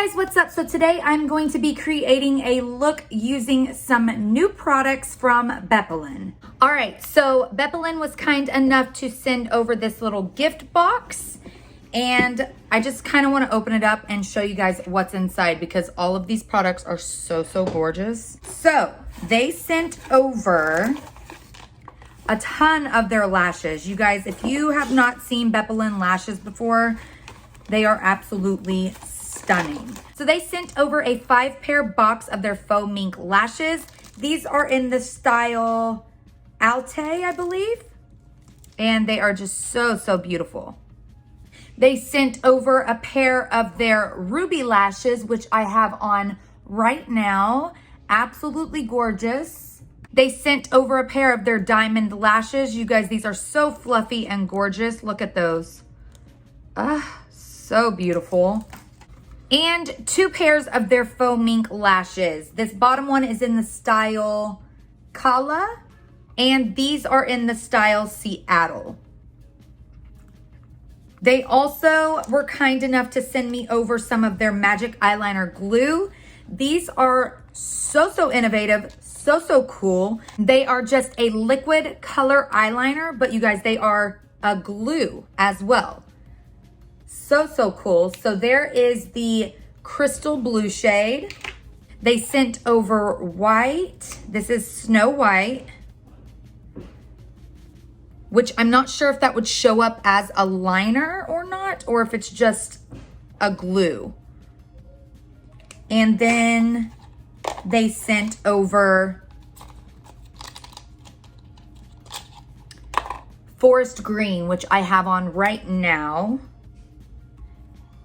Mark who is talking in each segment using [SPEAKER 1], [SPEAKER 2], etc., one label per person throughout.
[SPEAKER 1] guys, what's up? So today I'm going to be creating a look using some new products from Bepholan. All right, so Bepholan was kind enough to send over this little gift box, and I just kind of want to open it up and show you guys what's inside because all of these products are so gorgeous. So they sent over a ton of their lashes. You guys, if you have not seen Bepholan lashes before, they are absolutely stunning. So they sent over a 5-pair box of their faux mink lashes. These are in the style Alte, I believe. And they are just so beautiful. They sent over a pair of their ruby lashes, which I have on right now. Absolutely gorgeous. They sent over a pair of their diamond lashes. You guys, these are so fluffy and gorgeous. Look at those. So beautiful. And 2 pairs of their faux mink lashes. This bottom one is in the style Kala, and these are in the style Seattle. They also were kind enough to send me over some of their magic eyeliner glue. These are so innovative, so cool. They are just a liquid color eyeliner, but you guys, they are a glue as well. So cool. So there is the crystal blue shade. They sent over white. This is Snow White, which I'm not sure if that would show up as a liner or not, or if it's just a glue. And then they sent over forest green, which I have on right now.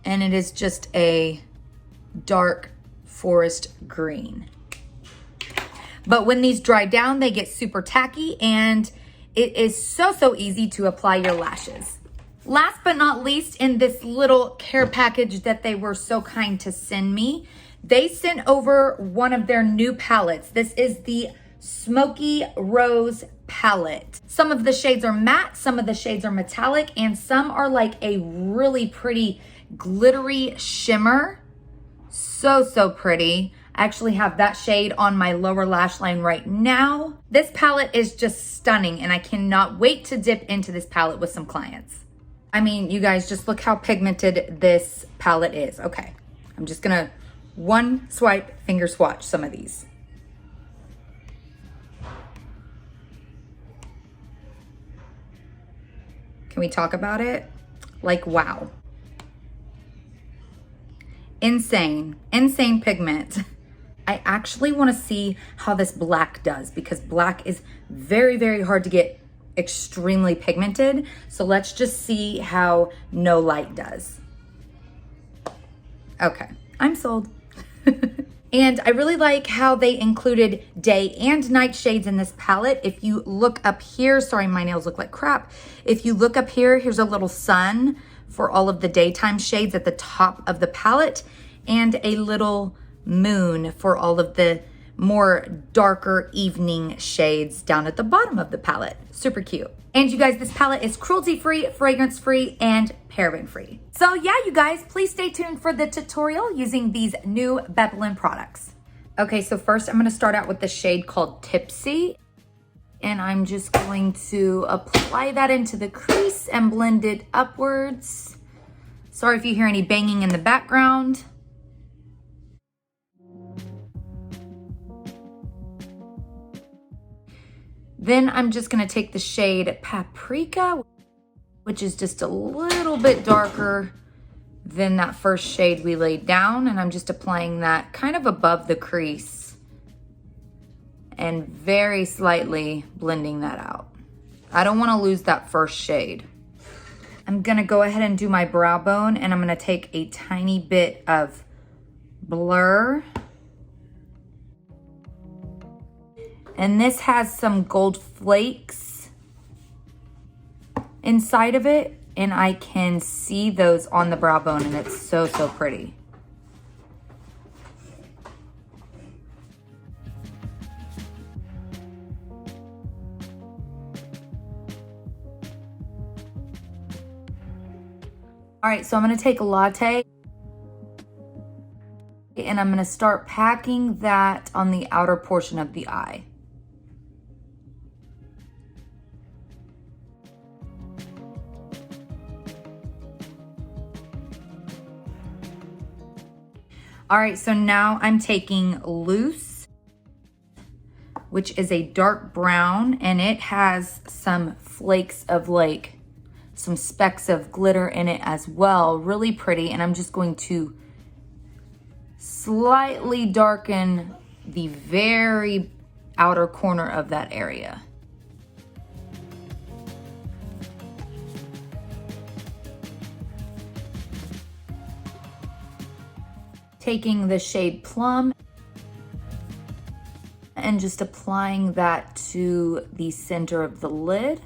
[SPEAKER 1] And it is just a dark forest green. But when these dry down, they get super tacky, and it is so easy to apply your lashes. Last but not least, in this little care package that they were so kind to send me, they sent over one of their new palettes. This is the Smoky Rose palette. Some of the shades are matte, some of the shades are metallic, and some are like a really pretty glittery shimmer. So pretty. I actually have that shade on my lower lash line right now. This palette is just stunning, and I cannot wait to dip into this palette with some clients. I mean, you guys, just look how pigmented this palette is. Okay, I'm just gonna one swipe, finger swatch some of these. Can we talk about it? Like, wow. Insane pigment. I actually want to see how this black does, because black is very hard to get extremely pigmented. So let's just see how No Light does. Okay, I'm sold. And I really like how they included day and night shades in this palette. If you look up here, sorry, my nails look like crap. If you look up here, here's a little sun for all of the daytime shades at the top of the palette, and a little moon for all of the more darker evening shades down at the bottom of the palette. Super cute. And you guys, this palette is cruelty-free, fragrance-free, and paraben-free. So yeah, you guys, please stay tuned for the tutorial using these new Bepholan products. Okay, so first I'm gonna start out with the shade called Tipsy. And I'm just going to apply that into the crease and blend it upwards. Sorry if you hear any banging in the background. Then I'm just gonna take the shade Paprika, which is just a little bit darker than that first shade we laid down. And I'm just applying that kind of above the crease and very slightly blending that out. I don't wanna lose that first shade. I'm gonna go ahead and do my brow bone, and I'm gonna take a tiny bit of Blur. And this has some gold flakes inside of it, and I can see those on the brow bone, and it's so pretty. All right, so I'm gonna take Latte And I'm gonna start packing that on the outer portion of the eye. All right, so now I'm taking Loose, which is a dark brown, and it has some flakes of like some specks of glitter in it as well. Really pretty. And I'm just going to slightly darken the very outer corner of that area. Taking the shade Plum and just applying that to the center of the lid.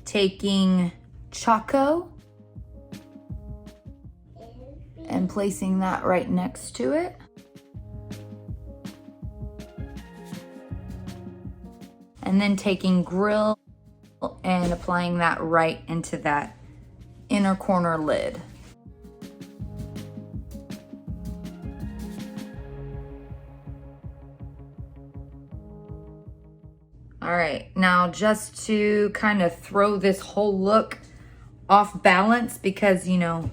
[SPEAKER 1] Taking Choco and placing that right next to it. And then taking Grill and applying that right into that inner corner lid. All right, now just to kind of throw this whole look off balance, because you know,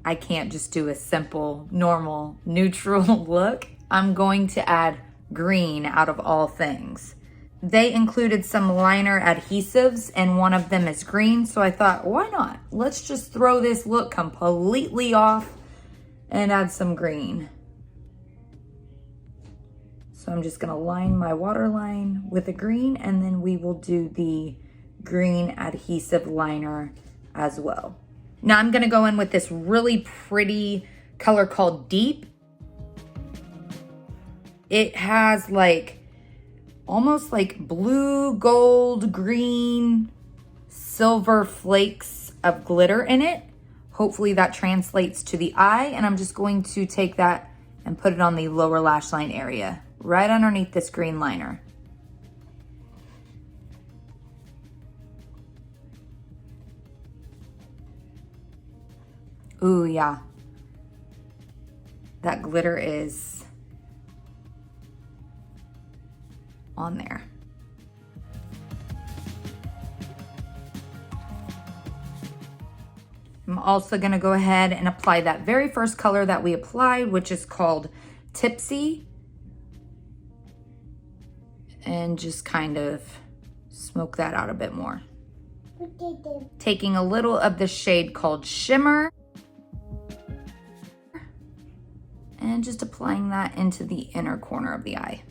[SPEAKER 1] I can't just do a simple, normal, neutral look. I'm going to add green out of all things. They included some liner adhesives and one of them is green. So I thought, why not? Let's just throw this look completely off and add some green. So I'm just gonna line my waterline with a green, and then we will do the green adhesive liner as well. Now I'm gonna go in with this really pretty color called Deep. It has like almost like blue, gold, green, silver flakes of glitter in it. Hopefully that translates to the eye, and I'm just going to take that and put it on the lower lash line area, right underneath this green liner. Ooh, yeah. That glitter is on there. I'm also gonna go ahead and apply that very first color that we applied, which is called Tipsy. And just kind of smoke that out a bit more. Taking a little of the shade called Shimmer and just applying that into the inner corner of the eye.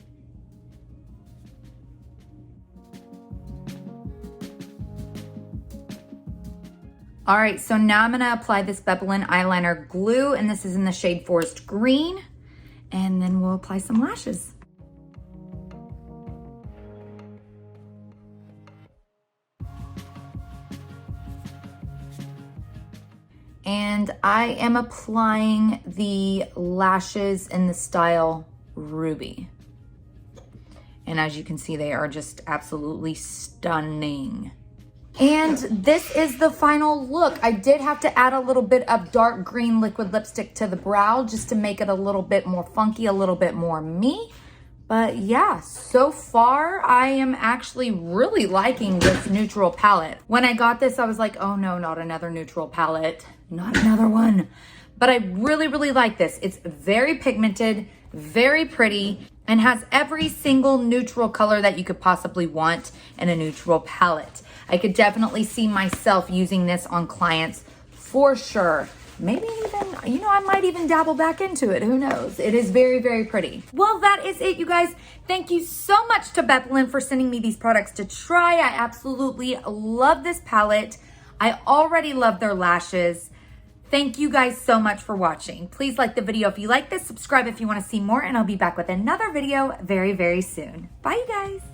[SPEAKER 1] All right, so now I'm gonna apply this Bepholan eyeliner glue, and this is in the shade Forest Green, and then we'll apply some lashes. And I am applying the lashes in the style Ruby. And as you can see, they are just absolutely stunning. And this is the final look. I did have to add a little bit of dark green liquid lipstick to the brow just to make it a little bit more funky, a little bit more me. But yeah, so far I am actually really liking this neutral palette. When I got this, I was like, oh no, not another neutral palette, not another one. But I really, really like this. It's very pigmented, very pretty, and has every single neutral color that you could possibly want in a neutral palette. I could definitely see myself using this on clients for sure. Maybe even, you know, I might even dabble back into it. Who knows? It is very, very pretty. Well, that is it, you guys. Thank you so much to Bepholan for sending me these products to try. I absolutely love this palette. I already love their lashes. Thank you guys so much for watching. Please like the video if you like this, subscribe if you want to see more, and I'll be back with another video very, very soon. Bye, you guys.